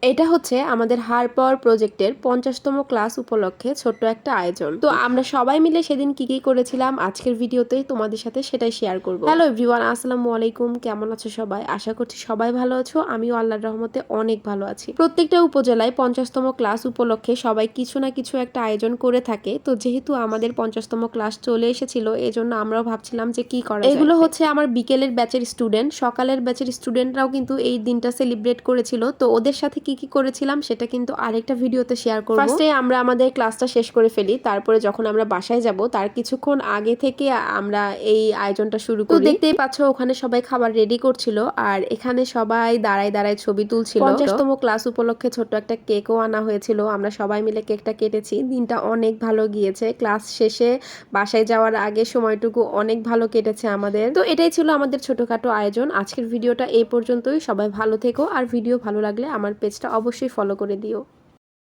এটা হচ্ছে আমাদের হাড় পাওয়ার প্রজেক্টের 50তম ক্লাস উপলক্ষে ছোট্ট একটা আয়োজন। তো আমরা সবাই মিলে সেদিন কি করেছিলাম আজকের ভিডিওতে তোমাদের সাথে সেটাই শেয়ার করব। হ্যালো এভরিওয়ান, আসসালামু আলাইকুম। কেমন আছো সবাই? আশা করছি সবাই ভালো আছো। আমিও আল্লাহর রহমতে অনেক ভালো আছি। প্রত্যেকটা উপজেলায় 50তম ক্লাস উপলক্ষে সবাই কিছু না কিছু একটা আয়োজন করে থাকে। তো যেহেতু আমাদের 50তম ক্লাস চলে এসেছিল, এজন্য আমরাও ভাবছিলাম যে কি করা যায়। এগুলো হচ্ছে আমার বিকেলের ব্যাচের স্টুডেন্ট, সকালের ব্যাচের স্টুডেন্টরাও কিন্তু এই দিনটা সেলিব্রেট করেছিল। তো ওদের সাথে কি করেছিলাম সেটা কিন্তু আরেকটা ভিডিওতে শেয়ার করব। ফার্স্টে আমরা আমাদের ক্লাসটা শেষ করে ফেলি, তারপরে যখন আমরা বাসায় যাব তার কিছুক্ষণ আগে থেকে আমরা এই আয়োজনটা শুরু করি। তো দেখতেই পাচ্ছ ওখানে সবাই খাবার রেডি করছিল, আর এখানে সবাই দাঁড়ায় দাঁড়ায় ছবি তুলছিল। 50তম ক্লাস উপলক্ষে ছোট্ট একটা কেকও আনা হয়েছিল, আমরা সবাই মিলে কেকটা কেটেছি। দিনটা অনেক ভালো গিয়েছে। ক্লাস শেষে বাসায় যাওয়ার আগে সময়টুকু অনেক ভালো কেটেছে আমাদের। তো এটাই ছিল আমাদের ছোটখাটো আয়োজন। আজকের ভিডিওটা এই পর্যন্তই। সবাই ভালো থেকো, আর ভিডিও ভালো লাগলে আমার পেজটা অবশ্যই ফলো করে দিও।